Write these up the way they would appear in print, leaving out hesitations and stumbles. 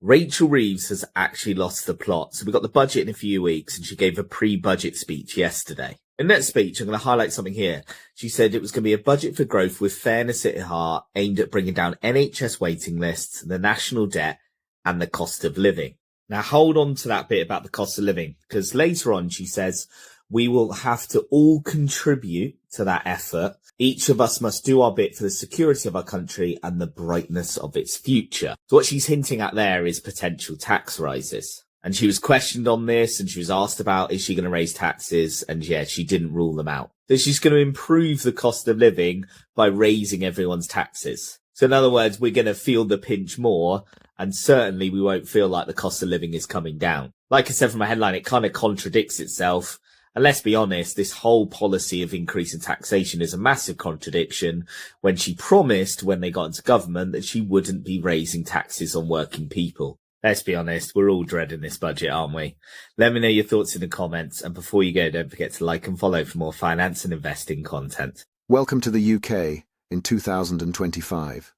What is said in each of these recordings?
Rachel Reeves has actually lost the plot. So we got the budget in a few weeks and she gave a pre-budget speech yesterday. In that speech, I'm going to highlight something here. She said it was going to be a budget for growth with fairness at heart, aimed at bringing down NHS waiting lists, the national debt and the cost of living. Now hold on to that bit about the cost of living, because later on she says we will have to all contribute to that effort. Each of us must do our bit for the security of our country and the brightness of its future. So what she's hinting at there is potential tax rises. And she was questioned on this and she was asked about, is she going to raise taxes? And yeah, she didn't rule them out. So she's going to improve the cost of living by raising everyone's taxes. So in other words, we're going to feel the pinch more, and certainly we won't feel like the cost of living is coming down. Like I said from my headline, it kind of contradicts itself. And let's be honest, this whole policy of increasing taxation is a massive contradiction when she promised when they got into government that she wouldn't be raising taxes on working people. Let's be honest, we're all dreading this budget, aren't we? Let me know your thoughts in the comments. And before you go, don't forget to like and follow for more finance and investing content. Welcome to the UK in 2025,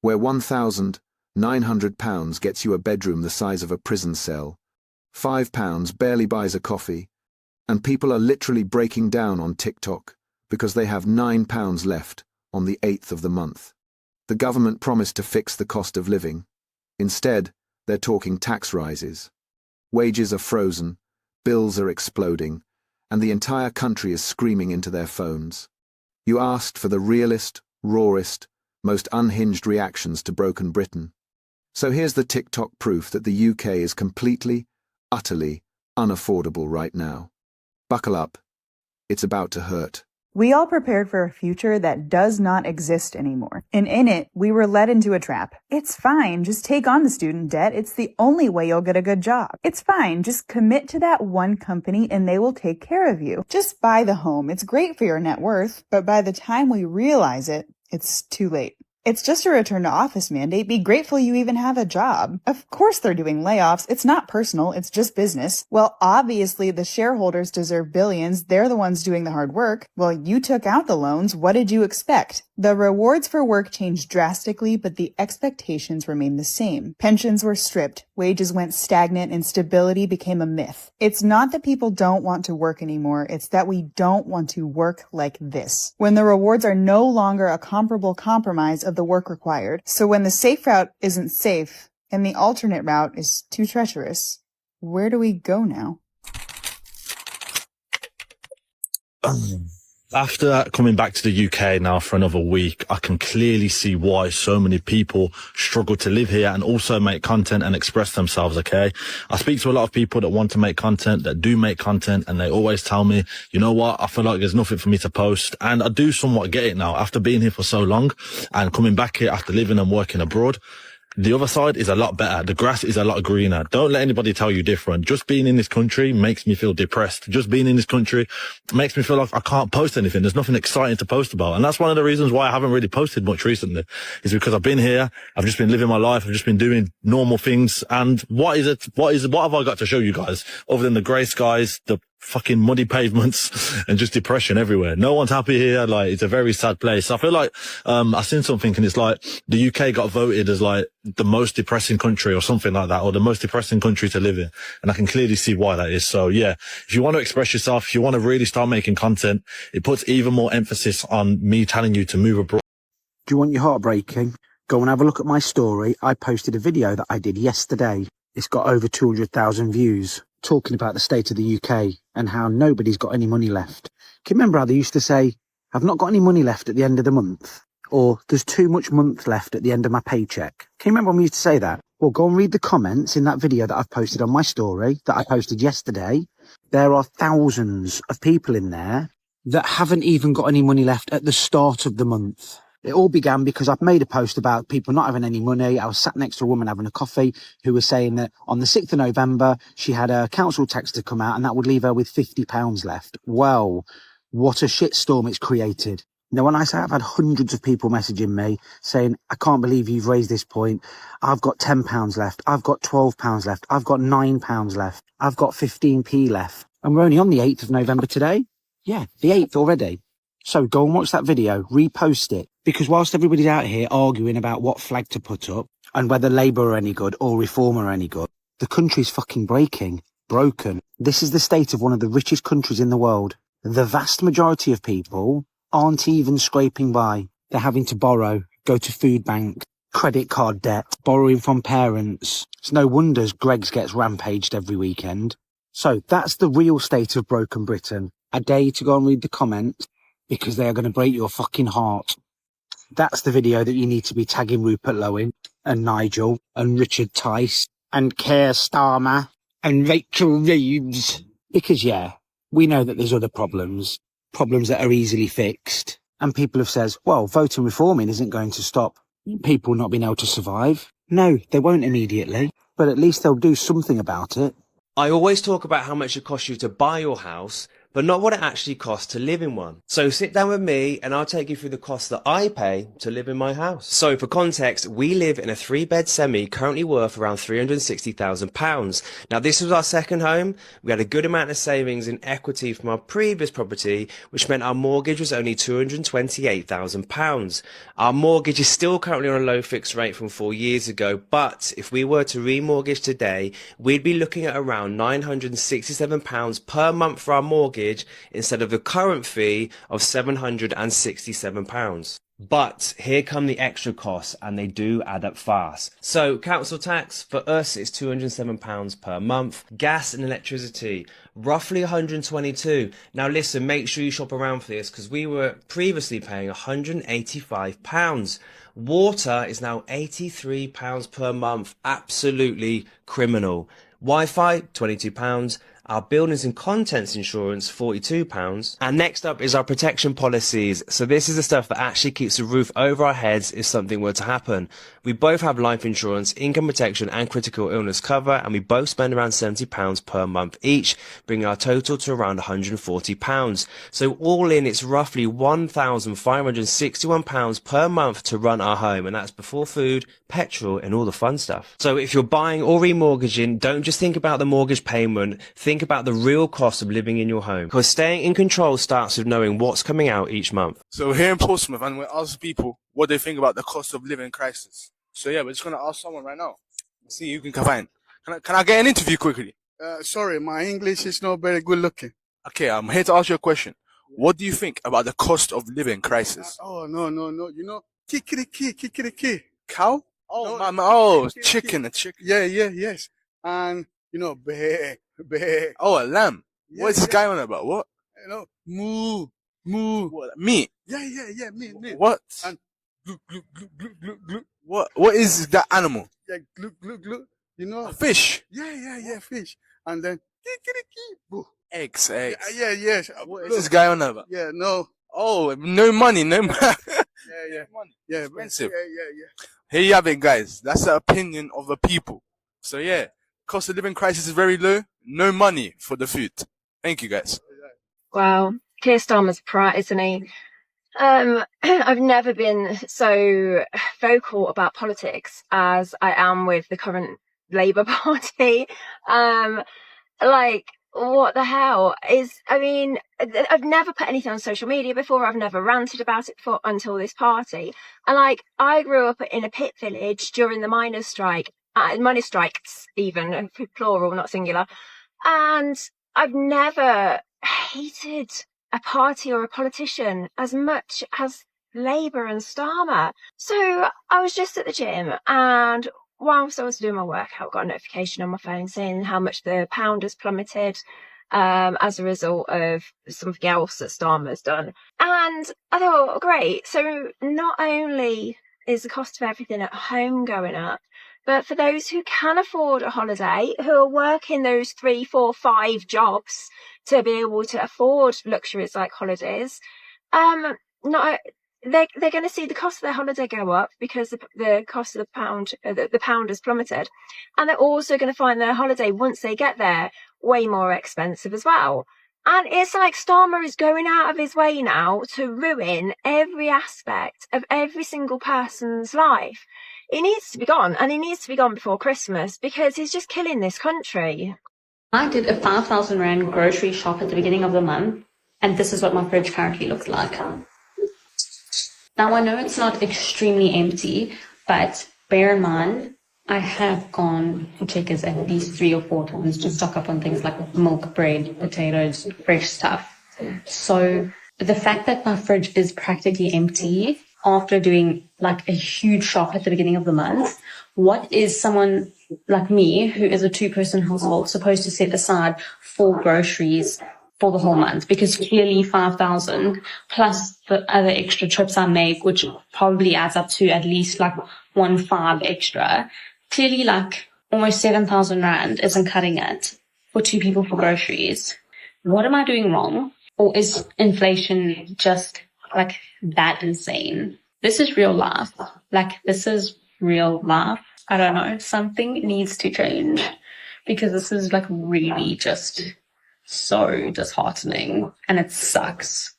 where £1,900 gets you a bedroom the size of a prison cell, £5 barely buys a coffee, and people are literally breaking down on TikTok because they have £9 left on the 8th of the month. The government promised to fix the cost of living. Instead, they're talking tax rises. Wages are frozen, bills are exploding, and the entire country is screaming into their phones. You asked for the realest, rawest, most unhinged reactions to broken Britain. So here's the TikTok proof that the UK is completely, utterly unaffordable right now. Buckle up. It's about to hurt. We all prepared for a future that does not exist anymore. And in it, we were led into a trap. It's fine, just take on the student debt. It's the only way you'll get a good job. It's fine, just commit to that one company and they will take care of you. Just buy the home. It's great for your net worth, but by the time we realize it, it's too late. It's just a return to office mandate. Be grateful you even have a job. Of course they're doing layoffs. It's not personal. It's just business. Well, obviously the shareholders deserve billions. They're the ones doing the hard work. Well, you took out the loans. What did you expect? The rewards for work changed drastically, but the expectations remained the same. Pensions were stripped. Wages went stagnant and stability became a myth. It's not that people don't want to work anymore. It's that we don't want to work like this. When the rewards are no longer a comparable compromise of the work required. So when the safe route isn't safe and the alternate route is too treacherous, where do we go now? After coming back to the UK now for another week, I can clearly see why so many people struggle to live here and also make content and express themselves, okay? I speak to a lot of people that want to make content, that do make content, and they always tell me, you know what, I feel like there's nothing for me to post. And I do somewhat get it now. After being here for so long and coming back here after living and working abroad, the other side is a lot better. The grass is a lot greener. Don't let anybody tell you different. Just being in this country makes me feel depressed. Just being in this country makes me feel like I can't post anything. There's nothing exciting to post about. And that's one of the reasons why I haven't really posted much recently, is because I've been here. I've just been living my life. I've just been doing normal things. And what have I got to show you guys other than the grey skies, the fucking muddy pavements and just depression everywhere? No one's happy here. Like, it's a very sad place. I feel like, I seen something and it's like the UK got voted as like the most depressing country or something like that, or the most depressing country to live in. And I can clearly see why that is. So yeah, if you want to express yourself, if you want to really start making content, it puts even more emphasis on me telling you to move abroad. Do you want your heart breaking? Go and have a look at my story. I posted a video that I did yesterday. It's got over 200,000 views, talking about the state of the UK and how nobody's got any money left. Can you remember how they used to say, I've not got any money left at the end of the month? Or there's too much month left at the end of my paycheck. Can you remember when we used to say that? Well, go and read the comments in that video that I've posted on my story that I posted yesterday. There are thousands of people in there that haven't even got any money left at the start of the month. It all began because I've made a post about people not having any money. I was sat next to a woman having a coffee who was saying that on the 6th of November, she had a council tax to come out and that would leave her with £50 left. Well, what a shitstorm it's created. Now, when I say I've had hundreds of people messaging me saying, I can't believe you've raised this point. I've got £10 left. I've got £12 left. I've got £9 left. I've got 15p left. And we're only on the 8th of November today. Yeah, the 8th already. So go and watch that video, repost it. Because whilst everybody's out here arguing about what flag to put up, And whether Labour are any good or Reform are any good, the country's fucking broken. This is the state of one of the richest countries in the world. The vast majority of people aren't even scraping by. They're having to borrow, go to food banks, credit card debt, borrowing from parents. It's no wonders Greggs gets rampaged every weekend. So that's the real state of broken Britain. I dare you to go and read the comments because they are going to break your fucking heart. That's the video that you need to be tagging Rupert Lowen and Nigel and Richard Tice and Keir Starmer and Rachel Reeves. Because yeah, we know that there's other problems that are easily fixed. And people have said, well, voting reforming isn't going to stop people not being able to survive. No, they won't immediately, but at least they'll do something about it. I always talk about how much it costs you to buy your house, but not what it actually costs to live in one. So sit down with me and I'll take you through the costs that I pay to live in my house. So for context, we live in a 3-bed semi currently worth around £360,000. Now this was our second home. We had a good amount of savings in equity from our previous property, which meant our mortgage was only £228,000. Our mortgage is still currently on a low fixed rate from 4 years ago, but if we were to remortgage today, we'd be looking at around £967 per month for our mortgage instead of the current fee of £767. But here come the extra costs, and they do add up fast. So council tax for us is £207 per month. Gas and electricity, roughly £122. Now listen, make sure you shop around for this because we were previously paying £185. Water is now £83 per month. Absolutely criminal. Wi-Fi, £22. Our buildings and contents insurance, £42. And next up is our protection policies. So this is the stuff that actually keeps the roof over our heads if something were to happen. We both have life insurance, income protection and critical illness cover, and we both spend around £70 per month each, bringing our total to around £140. So all in, it's roughly £1,561 per month to run our home, and that's before food, petrol and all the fun stuff. So if you're buying or remortgaging, don't just think about the mortgage payment, think about the real cost of living in your home, because staying in control starts with knowing what's coming out each month. So we're here in Portsmouth and we're asking people what they think about the cost of living crisis. So yeah, we're just going to ask someone right now. See who can find. Can I get an interview quickly? Sorry, my English is not very good looking. Okay, I'm here to ask you a question. What do you think about the cost of living crisis? No. You know, kikiriki. Cow? Oh, No, chicken, a chicken. Yes. And, you know, bear. Oh, a lamb. Yeah, What is this yeah. guy on about? What? You know, moo. What? Meat? Yeah, meat. What? And gluk. What is that animal? Yeah, gluk. You know? A fish? Yeah, fish. And then, kikiriki. Boo. Eggs. Yeah, yes. What is this guy on about? Yeah, no. Oh, no money. Yeah. Money. Yeah, Expensive. Yeah. Here you have it, guys. That's the opinion of the people. So yeah, cost of living crisis is very low. No money for the food. Thank you, guys. Wow, Keir Starmer's prat, isn't he? I've never been so vocal about politics as I am with the current Labour Party. What the hell I've never put anything on social media before. I've never ranted about it before until this party. And I grew up in a pit village during the miners' strikes, even plural, not singular. And I've never hated a party or a politician as much as Labour and Starmer. So I was just at the gym, and whilst I was doing my workout, I got a notification on my phone saying how much the pound has plummeted as a result of something else that Starmer's done. And I thought, great. So not only is the cost of everything at home going up, but for those who can afford a holiday, who are working those 3, 4, 5 jobs to be able to afford luxuries like holidays, they're going to see the cost of their holiday go up because the cost of the pound has plummeted. And they're also going to find their holiday, once they get there, way more expensive as well. And it's like Starmer is going out of his way now to ruin every aspect of every single person's life. He needs to be gone, and he needs to be gone before Christmas because he's just killing this country. I did a 5,000 Rand grocery shop at the beginning of the month, and this is what my fridge currently looks like. Now, I know it's not extremely empty, but Bear in mind, I have gone to Checkers at least 3 or 4 times to stock up on things like milk, bread, potatoes, fresh stuff. So the fact that my fridge is practically empty after doing like a huge shop at the beginning of the month, what is someone like me, who is a 2-person household, supposed to set aside for groceries for the whole month? Because clearly 5,000 plus the other extra trips I make, which probably adds up to at least like 1.5 extra, clearly like almost 7,000 rand isn't cutting it for 2 people for groceries. What am I doing wrong? Or is inflation just like that insane? This is real life. Like, this is real life. I don't know. Something needs to change, because this is like really just so disheartening and it sucks.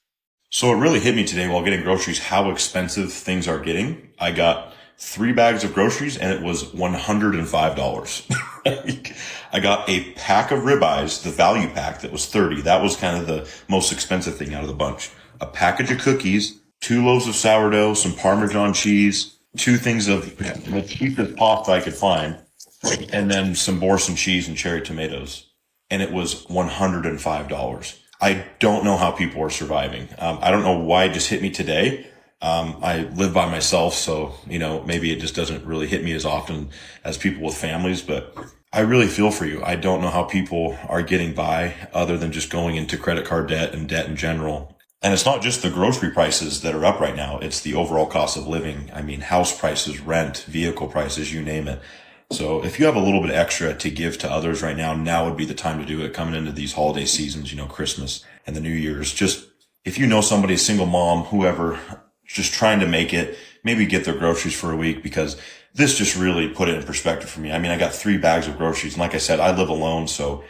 So it really hit me today while getting groceries how expensive things are getting. I got 3 bags of groceries and it was $105. I got a pack of ribeyes, the value pack, that was $30. That was kind of the most expensive thing out of the bunch. A package of cookies, 2 loaves of sourdough, some Parmesan cheese, 2 things of the cheapest pasta I could find, and then some Boursin cheese and cherry tomatoes. And it was $105. I don't know how people are surviving. I don't know why it just hit me today. I live by myself, so, maybe it just doesn't really hit me as often as people with families, but I really feel for you. I don't know how people are getting by other than just going into credit card debt and debt in general. And it's not just the grocery prices that are up right now. It's the overall cost of living. I mean, house prices, rent, vehicle prices, you name it. So if you have a little bit extra to give to others right now would be the time to do it, coming into these holiday seasons, Christmas and the New Year's. Just if you know somebody, a single mom, whoever, just trying to make it, maybe get their groceries for a week, because this just really put it in perspective for me. I mean, I got 3 bags of groceries, and like I said, I live alone, so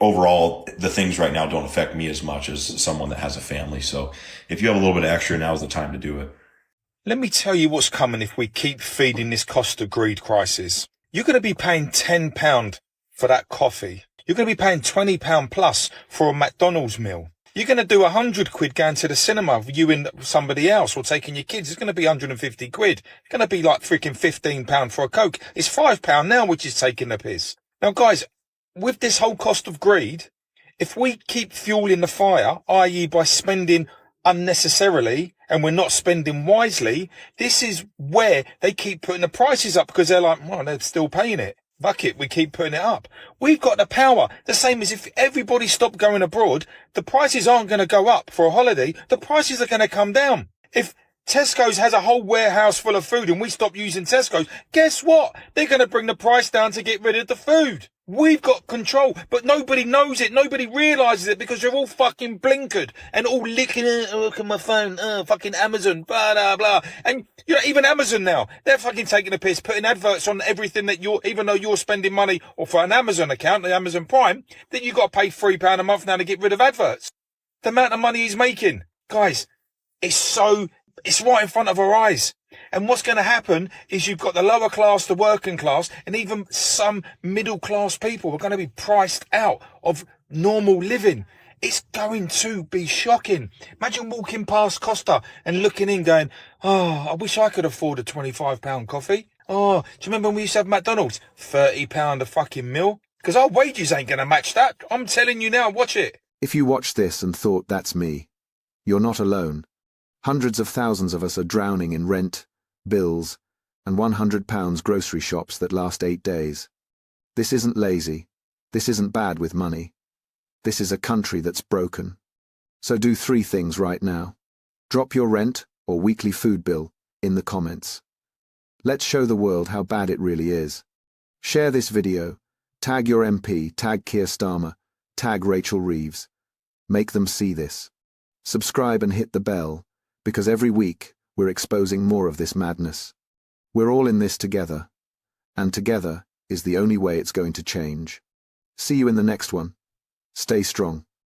overall, the things right now don't affect me as much as someone that has a family. So if you have a little bit extra, now's the time to do it. Let me tell you what's coming if we keep feeding this cost of greed crisis. You're going to be paying £10 for that coffee. You're going to be paying £20 plus for a McDonald's meal. You're going to do 100 quid going to the cinema with you and somebody else, or taking your kids. It's going to be 150 quid. It's going to be like freaking £15 for a Coke. It's £5 now, which is taking the piss. Now, guys, with this whole cost of greed, if we keep fueling the fire, i.e. by spending unnecessarily, and we're not spending wisely, this is where they keep putting the prices up, because they're like, well, they're still paying it. Fuck it, we keep putting it up. We've got the power. The same as if everybody stopped going abroad, the prices aren't going to go up for a holiday. The prices are going to come down. If Tesco's has a whole warehouse full of food and we stop using Tesco's, guess what? They're going to bring the price down to get rid of the food. We've got control, but nobody knows it. Nobody realises it, because they're all fucking blinkered and all licking, look at my phone, fucking Amazon, blah, blah, blah. And, even Amazon now, they're fucking taking a piss, putting adverts on everything that even though you're spending money, or for an Amazon account, the Amazon Prime, then you've got to pay £3 a month now to get rid of adverts. The amount of money he's making. Guys, it's right in front of our eyes. And what's going to happen is you've got the lower class, the working class, and even some middle class people are going to be priced out of normal living. It's going to be shocking. Imagine walking past Costa and looking in going, oh, I wish I could afford a £25 coffee. Oh, do you remember when we used to have McDonald's? £30 a fucking meal? Because our wages ain't going to match that. I'm telling you now, watch it. If you watched this and thought that's me, you're not alone. Hundreds of thousands of us are drowning in rent, bills, and £100 grocery shops that last 8 days. This isn't lazy. This isn't bad with money. This is a country that's broken. So do 3 things right now. Drop your rent or weekly food bill in the comments. Let's show the world how bad it really is. Share this video. Tag your MP, tag Keir Starmer, tag Rachel Reeves. Make them see this. Subscribe and hit the bell, because every week we're exposing more of this madness. We're all in this together, and together is the only way it's going to change. See you in the next one. Stay strong.